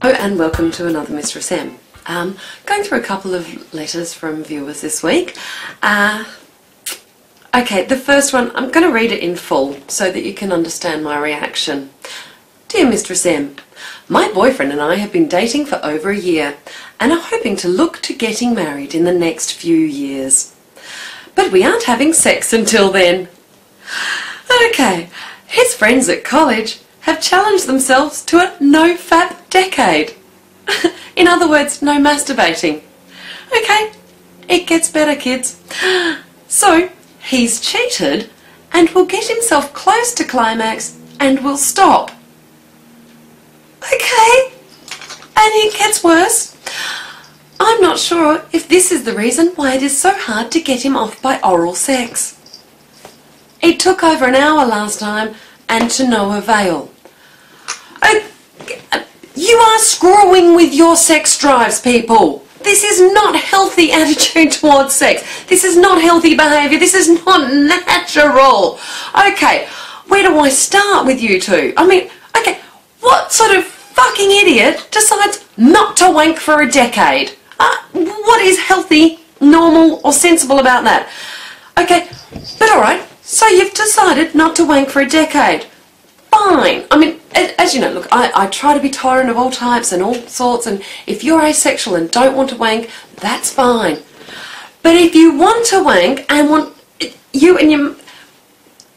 Oh, and welcome to another Mistress M. Going through a couple of letters from viewers this week. Okay, the first one, I'm going to read it in full so that you can understand my reaction. Dear Mistress M, my boyfriend and I have been dating for over a year and are hoping to look to getting married in the next few years. But we aren't having sex until then. Okay, his friends at college have challenged themselves to a no-fap decade. In other words, no masturbating. Okay, it gets better, kids. So, he's cheated and will get himself close to climax and will stop. Okay, and it gets worse. I'm not sure if this is the reason why it is so hard to get him off by oral sex. It took over an hour last time and to no avail. You are screwing with your sex drives, people. This is not healthy attitude towards sex. This is not healthy behaviour. This is not natural. Okay, where do I start with you two? I mean, okay, what sort of fucking idiot decides not to wank for a decade? What is healthy, normal or sensible about that? Okay, but alright, so you've decided not to wank for a decade. Fine. I mean, as you know, look, I try to be tolerant of all types and all sorts, and if you're asexual and don't want to wank, that's fine. But if you want to wank and want you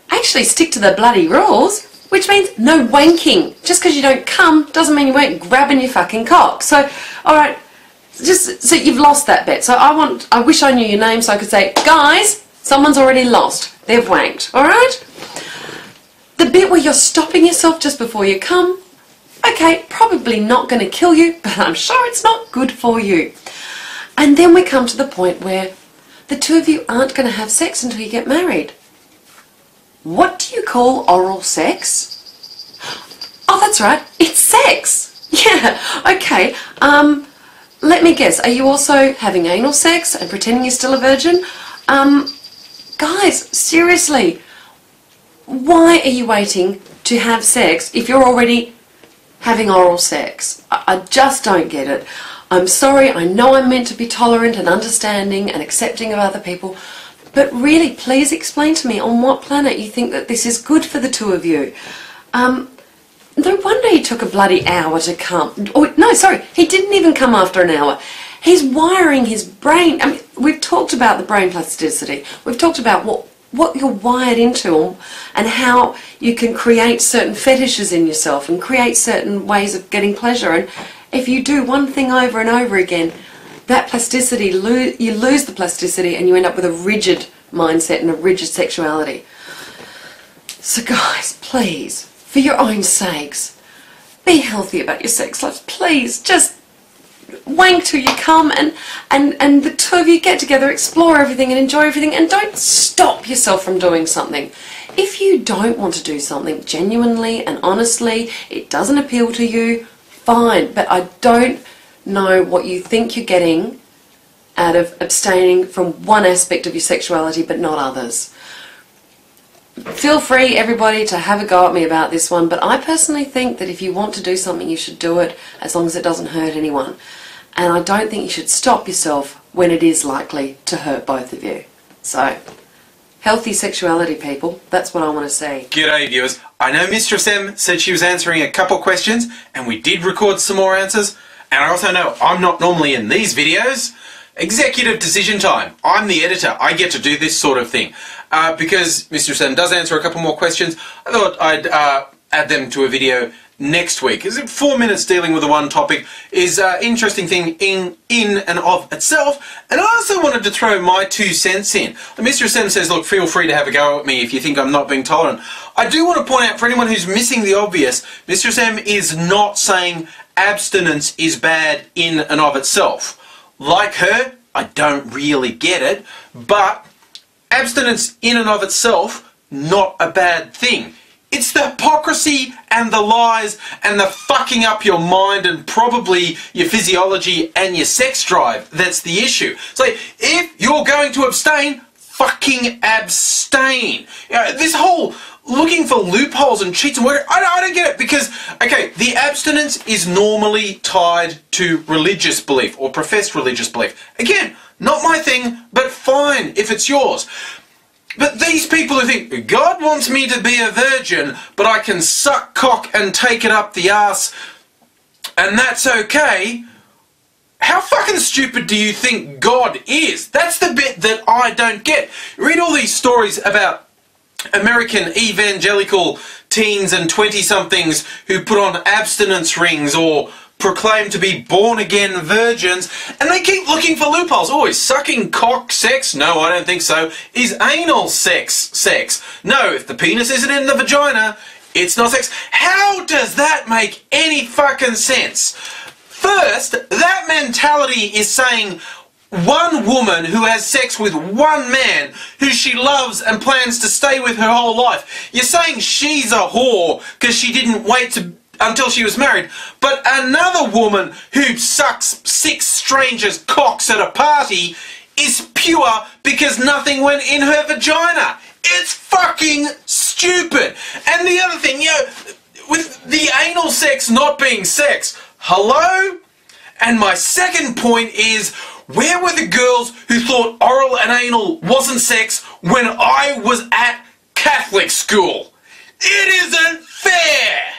actually stick to the bloody rules, which means no wanking. Just because you don't come doesn't mean you won't grabbing your fucking cock. So, alright, just so you've lost that bit. So I wish I knew your name so I could say, guys, someone's already lost. They've wanked. Alright? The bit where you're stopping yourself just before you come, okay, probably not going to kill you, but I'm sure it's not good for you. And then we come to the point where the two of you aren't going to have sex until you get married. What do you call oral sex? Oh, that's right, it's sex. Yeah, okay. Let me guess, are you also having anal sex and pretending you're still a virgin? Guys, seriously. Why are you waiting to have sex if you're already having oral sex? I just don't get it. I'm sorry, I know I'm meant to be tolerant and understanding and accepting of other people, but really, please explain to me on what planet you think that this is good for the two of you. No wonder he took a bloody hour to come. Oh, no, sorry, he didn't even come after an hour. He's wiring his brain. I mean, we've talked about the brain plasticity. We've talked about what you're wired into and how you can create certain fetishes in yourself and create certain ways of getting pleasure. And if you do one thing over and over again, that plasticity, you lose the plasticity and you end up with a rigid mindset and a rigid sexuality. So guys, please, for your own sakes, be healthy about your sex lives. Please, just wank till you come and the two of you get together, explore everything and enjoy everything, and don't stop yourself from doing something. If you don't want to do something genuinely and honestly, it doesn't appeal to you, fine, but I don't know what you think you're getting out of abstaining from one aspect of your sexuality but not others. Feel free, everybody, to have a go at me about this one, but I personally think that if you want to do something, you should do it as long as it doesn't hurt anyone. And I don't think you should stop yourself when it is likely to hurt both of you. So, healthy sexuality, people. That's what I want to see. G'day, viewers. I know Mistress M said she was answering a couple questions, and we did record some more answers. And I also know I'm not normally in these videos. Executive decision time. I'm the editor. I get to do this sort of thing. Because Mistress M does answer a couple more questions, I thought I'd add them to a video next week. 'Cause 4 minutes dealing with the one topic is an interesting thing in and of itself. And I also wanted to throw my 2 cents in. Mistress M says, look, feel free to have a go at me if you think I'm not being tolerant. I do want to point out for anyone who's missing the obvious, Mistress M is not saying abstinence is bad in and of itself. Like her, I don't really get it, but abstinence in and of itself, not a bad thing. It's the hypocrisy and the lies and the fucking up your mind and probably your physiology and your sex drive that's the issue. So if you're going to abstain, fucking abstain. You know, this whole looking for loopholes and cheats and whatever. I don't get it, because, okay, the abstinence is normally tied to religious belief or professed religious belief. Again, not my thing, but fine if it's yours. But these people who think, God wants me to be a virgin, but I can suck cock and take it up the arse, and that's okay, how fucking stupid do you think God is? That's the bit that I don't get. Read all these stories about American evangelical teens and 20-somethings who put on abstinence rings or proclaim to be born-again virgins, and they keep looking for loopholes. Oh, is sucking cock sex? No, I don't think so. Is anal sex? No, if the penis isn't in the vagina, it's not sex. How does that make any fucking sense? First, that mentality is saying one woman who has sex with one man who she loves and plans to stay with her whole life. You're saying she's a whore because she didn't wait until she was married, but another woman who sucks 6 strangers' cocks at a party is pure because nothing went in her vagina. It's fucking stupid. And the other thing, with the anal sex not being sex, hello? And my second point is, where were the girls who thought oral and anal wasn't sex when I was at Catholic school? It isn't fair!